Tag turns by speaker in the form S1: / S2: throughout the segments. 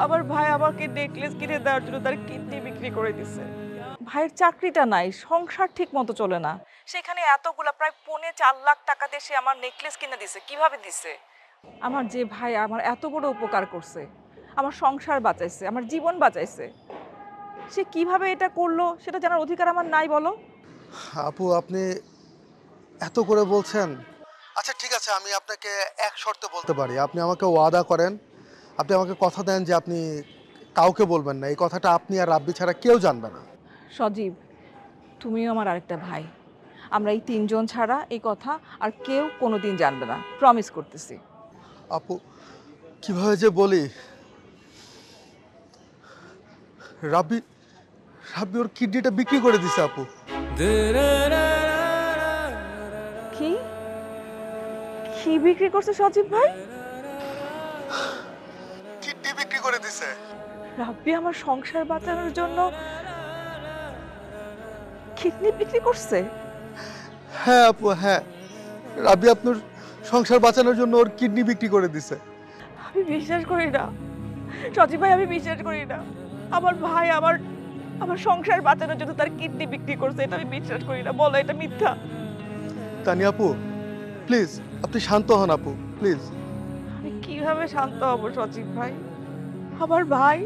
S1: আমার ভাই আমাকে নেকলেস কিনে দেওয়ার জন্য তার কিডনি বিক্রি করে দিছে। ভাইয়ের চাকরিটা নাই, সংসার ঠিক মতো চলে না, সেখানে এতগুলা প্রায় 4.5 লাখ টাকা দিয়ে সে আমার নেকলেস কিনে দিছে। কিভাবে দিছে? আমার যে ভাই আমার এত বড় উপকার করছে, আমার সংসার বাঁচাইছে, আমার জীবন বাঁচাইছে, সে কিভাবে এটা করলো সেটা জানার অধিকার আমার নাই বলো?
S2: আপু আপনি এত করে বলছেন। আচ্ছা ঠিক আছে, আমি আপনাকে এক শর্তে বলতে পারি। আপনি আমাকে ওয়াদা করেন, আপনি আমাকে কথা দেন যে আপনি কাউকে বলবেন না, এই কথাটা আপনি আর রাব্বি ছাড়া কেউ জানবে না।
S1: সজীব, তুমিও আমার আরেকটা ভাই, আমরা এই 3 জন ছাড়া এই কথা আর কেউ কোনোদিন জানবে না, প্রমিস করতেছি।
S2: আপু কিভাবে যে বলি, রাব্বি রাব্বি ওর কিডনিটা বিক্রি করে দিছে আপু।
S1: কি কি বিক্রি করছে সজীব ভাই?
S2: কিডনি বিক্রি করে দিছে।
S1: রাব্বি আমার সংসার বাঁচানোর জন্য কিডনি বিক্রি করছে?
S2: হ্যাঁ আপু হ্যাঁ, রাব্বি আপনার সংসার বাঁচানোর জন্য ওর কিডনি বিক্রি করে দিছে।
S1: আমি বিশ্বাস করি না সজীব ভাই, আমি বিশ্বাস করি না। আমার ভাই আমার আমার সংসার বাঁচানোর জন্য তার কিডনি বিক্রি করছে, এটা আমি বিশ্বাস করি না। বলো এটা মিথ্যা?
S2: তানিয়া আপু প্লিজ আপনি শান্ত হন আপু প্লিজ।
S1: আমি কিভাবে শান্ত হব সজীব ভাই? আমার ভাই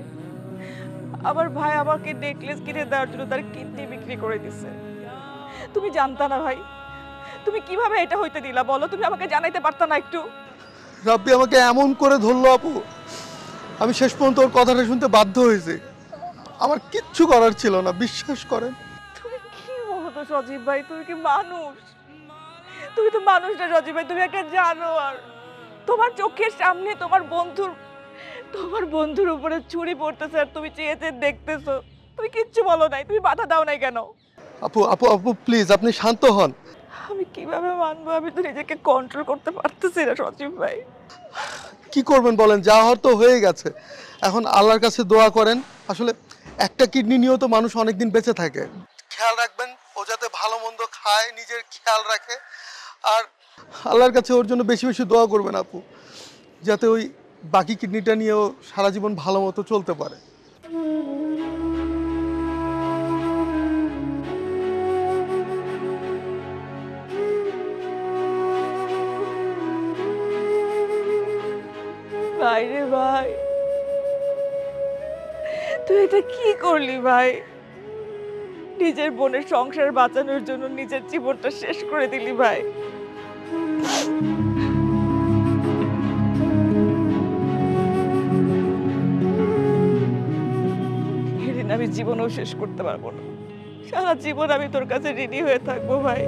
S1: আমার ভাই আমাকে নেকলেস কিনে দেওয়ার জন্য তার কিডনি বিক্রি করে দিছে। তুমি জানতা না ভাই? তুমি কিভাবে এটা হইতে দিলা বলো? তুমি আমাকে জানাইতে পারতা না একটু?
S2: রাব্বি আমাকে এমন করে ধরলো আপু, আমি শেষ পর্যন্ত ওর কথাটা শুনতে বাধ্য হয়েছি। আমার কিচ্ছু করার ছিল না, বিশ্বাস করেন।
S1: তুমি কি বলো তো সজীব ভাই? তুমি কি মানুষ? তুমি তো মানুষ না সজীব ভাই, তুমি একটা জানোয়ার। তোমার চোখের সামনে তোমার বন্ধুর উপরে ছুরি পড়তেছে আর তুমি চেয়ে চেয়ে দেখতেছো। তুমি কিচ্ছু বলো নাই, তুমি বাধা দাও নাই কেন?
S2: আপু আপু আপু প্লিজ আপনি শান্ত হন।
S1: আমি কিভাবে মানবো? আমি তো নিজেকে কন্ট্রোল করতে পারতেছি না সজীব ভাই।
S2: কি করবেন বলেন, যা হওয়ার তো হয়ে গেছে। এখন আল্লাহর কাছে দোয়া করেন। আসলে একটা কিডনি নিয়েও তো মানুষ অনেকদিন বেঁচে থাকে। খেয়াল রাখবেন ও যাতে ভালো মন্দ খায়, নিজের খেয়াল রাখে। আর আল্লাহর কাছে ওর জন্য বেশি বেশি দোয়া করবেন আপু, যাতে ওই বাকি কিডনিটা নিয়েও সারা জীবন ভালো মতো চলতে পারে।
S1: ভাই রে ভাই, তুই এটা কি করলি ভাই? নিজের বোনের সংসার বাঁচানোর জন্য নিজের জীবনটা শেষ করে দিলি ভাই। এদিন আমি জীবনেও শেষ করতে পারবো না। সারা জীবন আমি তোর কাছে ঋণী হয়ে থাকবো ভাই।